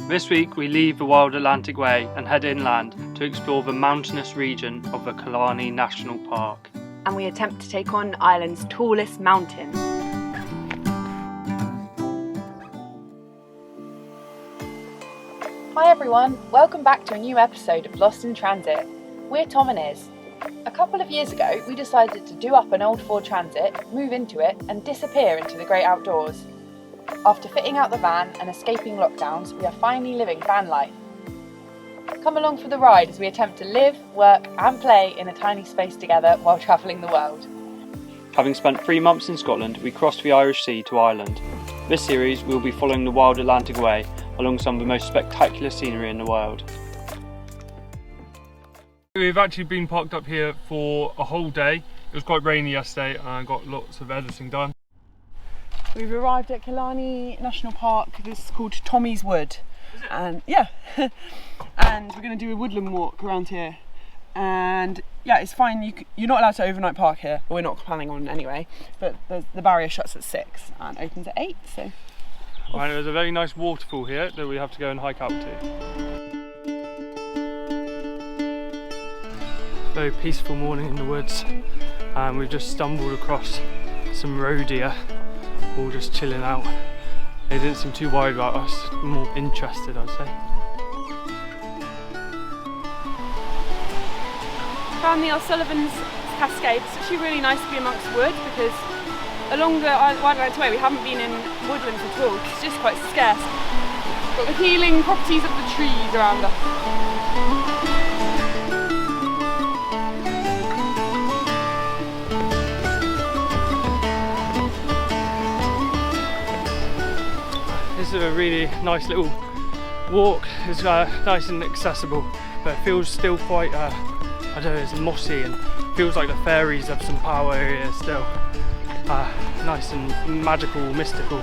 This week we leave the Wild Atlantic Way and head inland to explore the mountainous region of the Killarney National Park. And we attempt to take on Ireland's tallest mountain. Hi everyone, welcome back to a new episode of Lost in Transit. We're TOMIES. A couple of years ago we decided to do up an old Ford Transit, move into it and disappear into the great outdoors. After fitting out the van and escaping lockdowns, we are finally living van life. Come along for the ride as we attempt to live, work and play in a tiny space together while travelling the world. Having spent 3 months in Scotland, we crossed the Irish Sea to Ireland. This series we will be following the Wild Atlantic Way along some of the most spectacular scenery in the world. We've actually been parked up here for a whole day. It was quite rainy yesterday and I got lots of editing done. We've arrived at Killarney National Park. This is called Tommie's Wood. And yeah, and we're going to do a woodland walk around here. And yeah, it's fine. You're not allowed to overnight park here. We're not planning on anyway. But the barrier shuts at 6 and opens at 8. So. And there's a very nice waterfall here that we have to go and hike up to. Very peaceful morning in the woods, and we've just stumbled across some roe deer, all just chilling out. They didn't seem too worried about us, more interested I'd say. Found the O'Sullivan's Cascade. It's actually really nice to be amongst wood because along the Wild Atlantic Way we haven't been in woodlands at all. It's just quite scarce. Got the healing properties of the trees around us. This is a really nice little walk. It's nice and accessible, but it feels still quite, I don't know, it's mossy and feels like the fairies have some power here still. Nice and magical, mystical.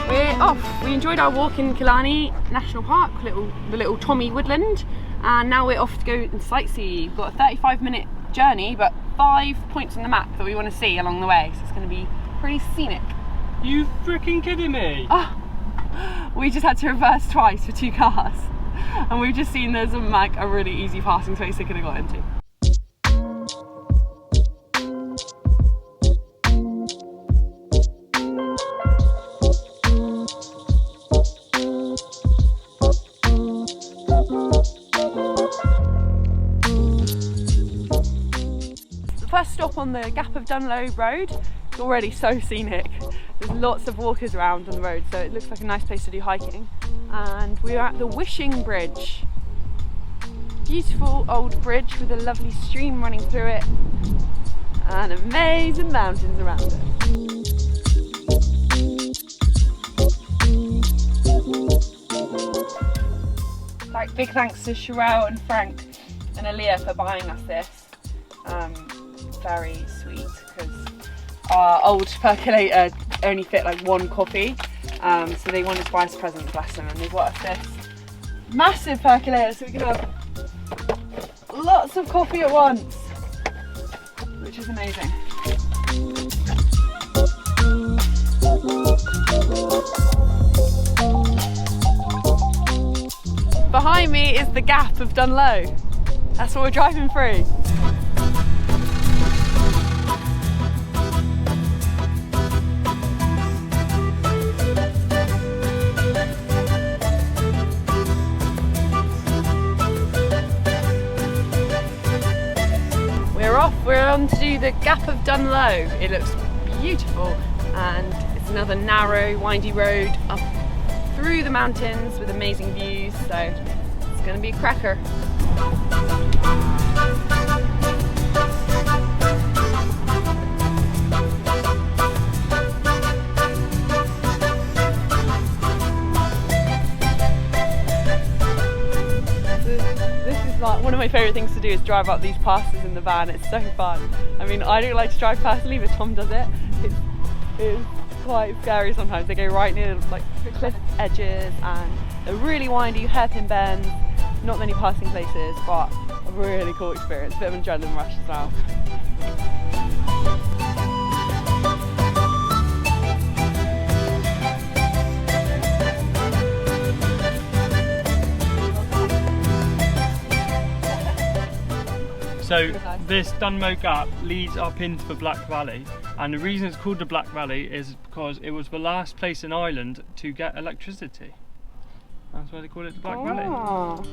We're off. We enjoyed our walk in Killarney National Park, the little Tommy woodland, and now we're off to go and sightsee. We've got a 35-minute journey, but 5 points on the map that we want to see along the way, so it's going to be pretty scenic. You freaking kidding me? We just had to reverse twice for 2 cars, and we've just seen there's a really easy passing space they could have got into. First stop on the Gap of DUNLOE road. It's already so scenic. There's lots of walkers around on the road, so it looks like a nice place to do hiking. And we're at the Wishing Bridge. Beautiful old bridge with a lovely stream running through it and amazing mountains around it. Big thanks to Sherelle and Frank and Aaliyah for buying us this. Very sweet, because our old percolator only fit like 1 coffee, so they wanted to buy us a present, bless them, and they bought us this massive percolator so we can have lots of coffee at once, which is amazing. Behind me is the Gap of DUNLOE. That's what we're driving through. We're on to do the Gap of DUNLOE. It looks beautiful, and it's another narrow, windy road up through the mountains with amazing views, so it's going to be a cracker. Like one of my favourite things to do is drive up these passes in the van. It's so fun. I mean, I don't like to drive personally, but Tom does it. It's quite scary sometimes. They go right near like cliff edges and they're really windy, hairpin bends, not many passing places, but a really cool experience. Bit of an adrenaline rush as well. So this DUNLOE gap leads up into the Black Valley, and the reason it's called the Black Valley is because it was the last place in Ireland to get electricity. That's why they call it the Black Valley.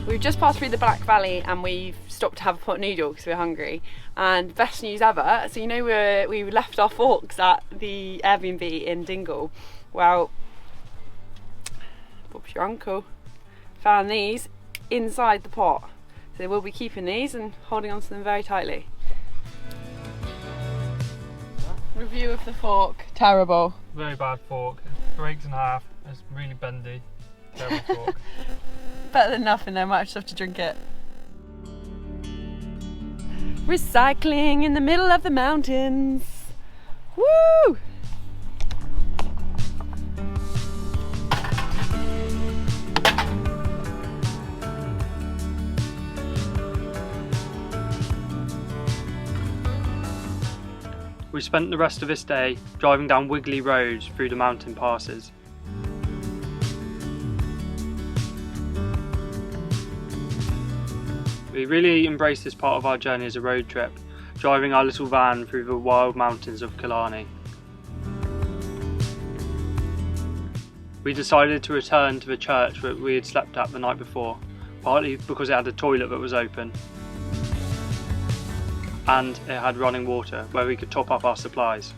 We've just passed through the Black Valley and we've stopped to have a pot noodle because we're hungry. And best news ever, so you know we left our forks at the Airbnb in Dingle. Well, Bob's your uncle found these inside the pot. So we'll be keeping these and holding on to them very tightly. Review of the fork, terrible. Very bad fork, it breaks in half, it's really bendy, terrible fork. Better than nothing though, might just have to drink it. Recycling in the middle of the mountains. Woo! We spent the rest of this day driving down wiggly roads through the mountain passes. We really embraced this part of our journey as a road trip, driving our little van through the wild mountains of Killarney. We decided to return to the church that we had slept at the night before, partly because it had a toilet that was open and it had running water where we could top up our supplies.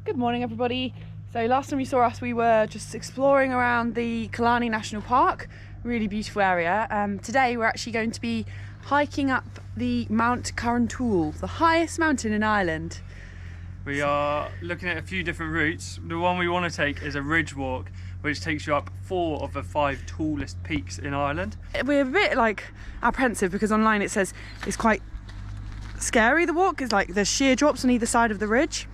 Good morning everybody. So last time you saw us we were just exploring around the Killarney National Park, really beautiful area. Today we're actually going to be hiking up the Mount Carntool, the highest mountain in Ireland. We are looking at a few different routes. The one we want to take is a ridge walk, which takes you up 4 of the 5 tallest peaks in Ireland. We're a bit apprehensive because online it says it's quite scary, the walk. It's like there's sheer drops on either side of the ridge.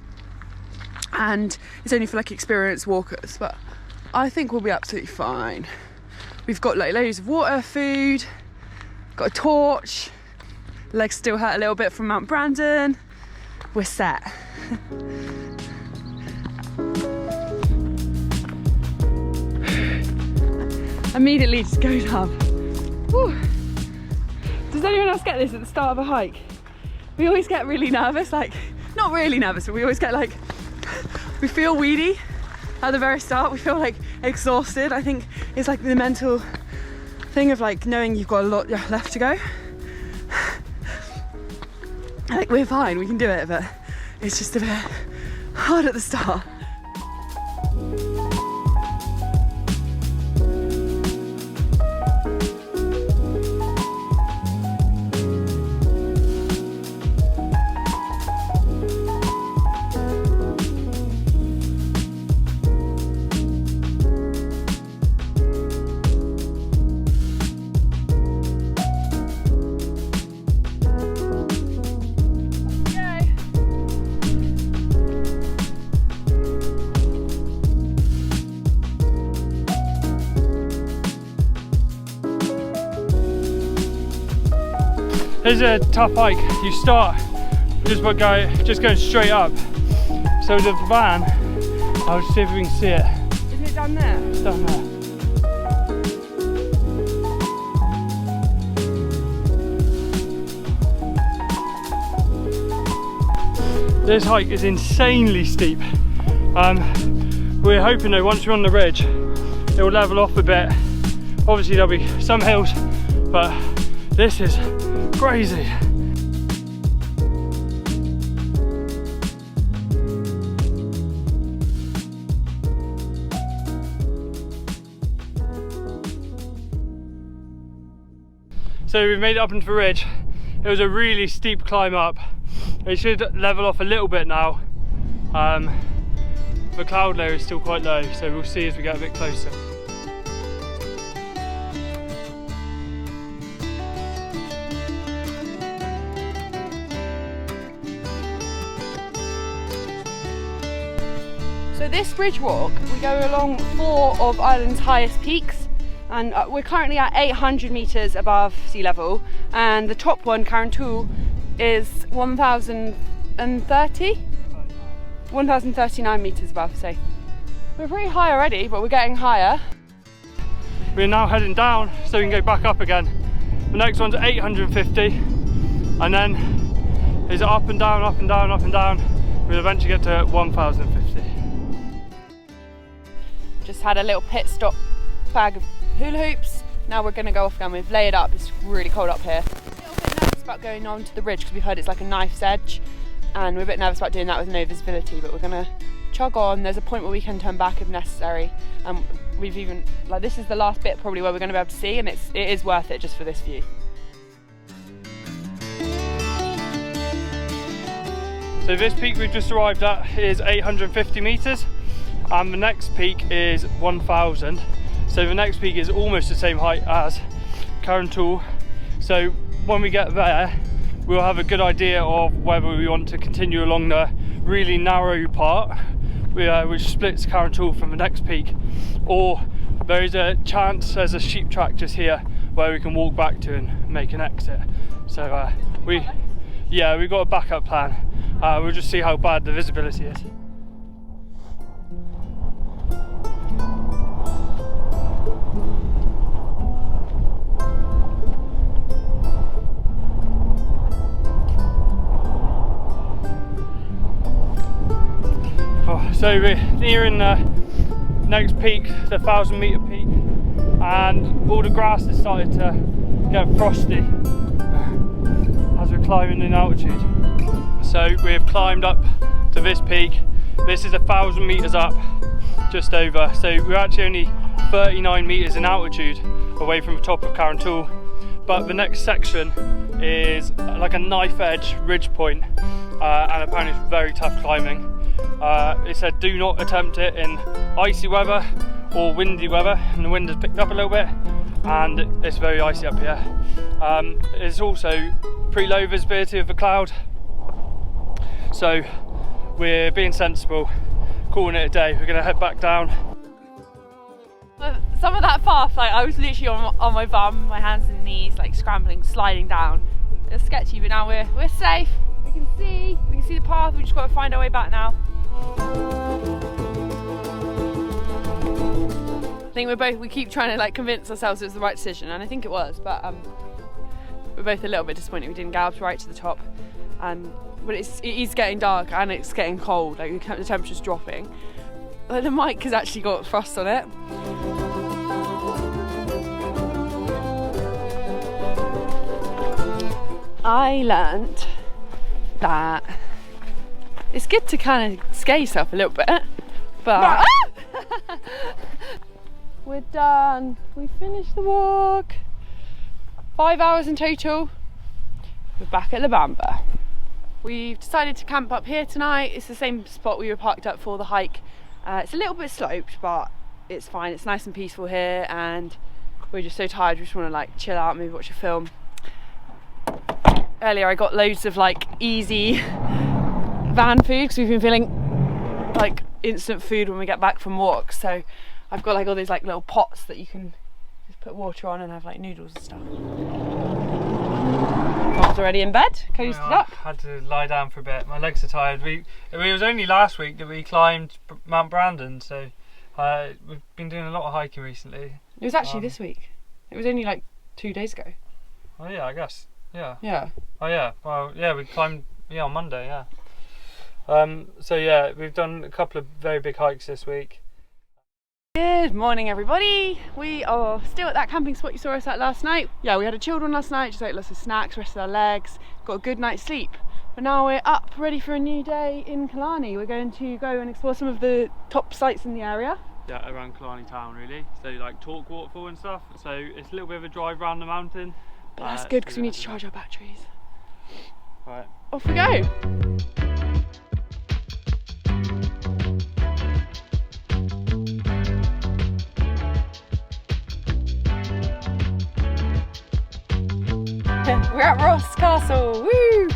And it's only for experienced walkers, but I think we'll be absolutely fine. We've got loads of water, food, got a torch, legs still hurt a little bit from Mount Brandon. We're set. Immediately just goes up. Whew. Does anyone else get this at the start of a hike? We always get really nervous, not really nervous, but we always get we feel weedy at the very start. We feel exhausted. I think it's the mental thing of knowing you've got a lot left to go. We're fine, we can do it, but it's just a bit hard at the start. This is a tough hike. You start just going straight up. So the van, I'll just see if we can see it. Isn't it down there? It's down there. This hike is insanely steep. We're hoping though once we're on the ridge, it will level off a bit. Obviously there'll be some hills, but this is crazy. So we made it up into the ridge. It was a really steep climb up. It should level off a little bit now. The cloud layer is still quite low, so we'll see as we get a bit closer. So this ridge walk, we go along 4 of Ireland's highest peaks, and we're currently at 800 metres above sea level, and the top one, Carrauntoohil, is 1,039 metres above, so we're pretty high already, but we're getting higher. We're now heading down so we can go back up again. The next one's 850, and then it's up and down, up and down, up and down. We'll eventually get to 1,050. Just had a little pit stop bag of hula hoops. Now we're going to go off again. We've layered up, it's really cold up here. A little bit nervous about going on to the ridge because we've heard it's like a knife's edge, and we're a bit nervous about doing that with no visibility, but we're going to chug on. There's a point where we can turn back if necessary, and we've even, like, this is the last bit probably where we're going to be able to see, and it is worth it just for this view. So this peak we've just arrived at is 850 metres, and the next peak is 1,000. So the next peak is almost the same height as Carrauntoohil. So when we get there, we'll have a good idea of whether we want to continue along the really narrow part, which splits Carrauntoohil from the next peak, or there is a chance there's a sheep track just here where we can walk back to and make an exit. So we've got a backup plan. We'll just see how bad the visibility is. So we're nearing the next peak, the 1,000 metre peak, and all the grass has started to get frosty as we're climbing in altitude. So we've climbed up to this peak. This is 1,000 metres up, just over. So we're actually only 39 metres in altitude away from the top of Carrauntoohil. But the next section is like a knife edge ridge point, and apparently it's very tough climbing. It said do not attempt it in icy weather or windy weather, and the wind has picked up a little bit and it's very icy up here. It's also pretty low visibility of the cloud, so we're being sensible, calling it a day. We're going to head back down. Some of that path, like, I was literally on my bum, my hands and knees, like scrambling, sliding down. It's sketchy, but now we're safe. We can see the path. We just got to find our way back now. I think we keep trying to like convince ourselves it was the right decision, and I think it was, but we're both a little bit disappointed we didn't gallop right to the top. But it is getting dark and it's getting cold, like the temperature's dropping. Like, the mic has actually got frost on it. I learnt that it's good to kind of scare yourself a little bit, but we're done. We finished the walk. 5 hours in total. We're back at La Bamba. We've decided to camp up here tonight. It's the same spot we were parked up for the hike. It's a little bit sloped, but it's fine. It's nice and peaceful here, and we're just so tired. We just want to like chill out, maybe watch a film. Earlier I got loads of like easy van food because we've been feeling like instant food when we get back from walks. So I've got like all these like little pots that you can just put water on and have like noodles and stuff. Tom's already in bed, coasted up. I had to lie down for a bit. My legs are tired. It was only last week that we climbed Mount Brandon, so we've been doing a lot of hiking recently. It was actually this week. It was only like 2 days ago. Oh yeah, I guess. Yeah. Yeah. Oh yeah. Well, yeah, we climbed on Monday. Yeah. So yeah, we've done a couple of very big hikes this week. Good morning, everybody. We are still at that camping spot you saw us at last night. Yeah, we had a chilled one last night, just ate lots of snacks, rested our legs, got a good night's sleep. But now we're up, ready for a new day in Killarney. We're going to go and explore some of the top sites in the area. Yeah, around Killarney town really. So like TORC waterfall and stuff. So it's a little bit of a drive around the mountain. But that's good because we need to charge our batteries. Right. Off we go. We're at Ross Castle, woo!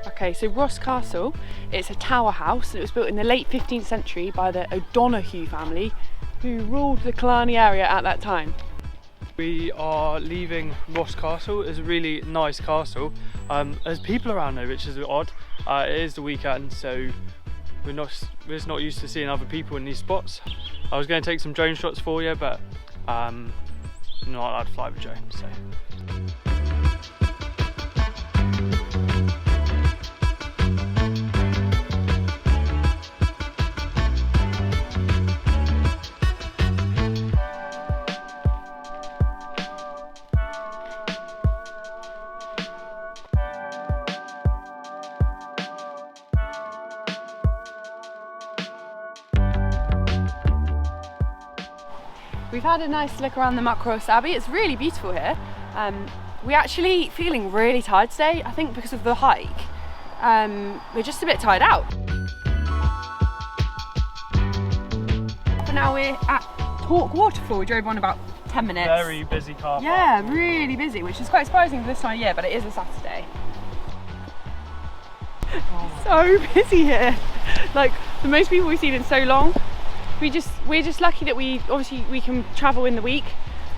Okay, so Ross Castle, it's a tower house. It was built in the late 15th century by the O'Donoghue family, who ruled the Killarney area at that time. We are leaving Ross Castle. It's a really nice castle. There's people around though, which is odd. It is the weekend, so we're just not used to seeing other people in these spots. I was going to take some drone shots for you, but I'm not allowed to fly with drone, so. We've had a nice look around the MUCKROSS Abbey. It's really beautiful here. We're actually feeling really tired today, I think because of the hike. We're just a bit tired out. But now we're at TORC Waterfall. We drove on about 10 minutes. Very busy car park. Yeah, really busy, which is quite surprising for this time of year, but it is a Saturday. So busy here. Like the most people we've seen in so long. We're just lucky that we can travel in the week.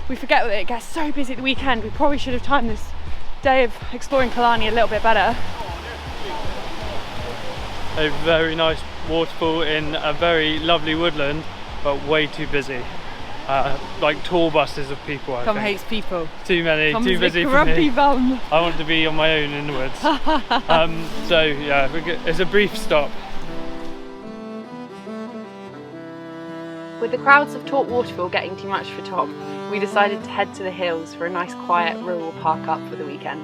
We forget that it gets so busy at the weekend. We probably should have timed this day of exploring Killarney a little bit better. A very nice waterfall in a very lovely woodland, but way too busy. Like tour buses of people, I Tom think. hates people. Too many, Tom's too the busy for grumpy me. bum. I want to be on my own in the woods. So yeah, it's a brief stop. With the crowds of TORC Waterfall getting too much for Tom, we decided to head to the hills for a nice quiet rural park up for the weekend.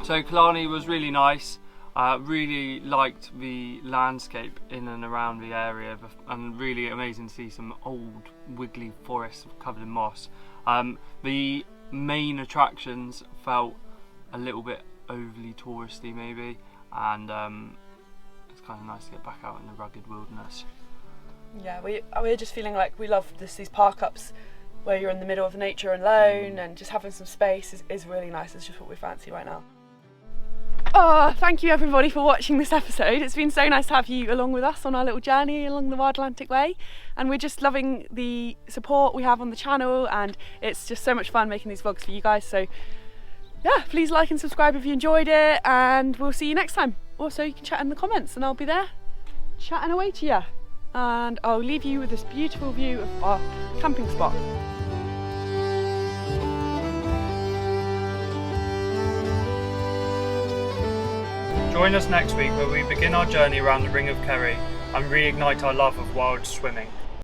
So Killarney was really nice. Really liked the landscape in and around the area, and really amazing to see some old wiggly forests covered in moss. The main attractions felt a little bit overly touristy maybe, and it's kind of nice to get back out in the rugged wilderness. Yeah, we're just feeling like we love these park ups where you're in the middle of nature alone, and just having some space is really nice. It's just what we fancy right now. Oh, thank you everybody for watching this episode. It's been so nice to have you along with us on our little journey along the Wild Atlantic Way, and we're just loving the support we have on the channel, and it's just so much fun making these vlogs for you guys. So yeah, please like and subscribe if you enjoyed it, and we'll see you next time. Also, you can chat in the comments and I'll be there chatting away to you, and I'll leave you with this beautiful view of our camping spot. Join us next week where we begin our journey around the Ring of Kerry and reignite our love of wild swimming.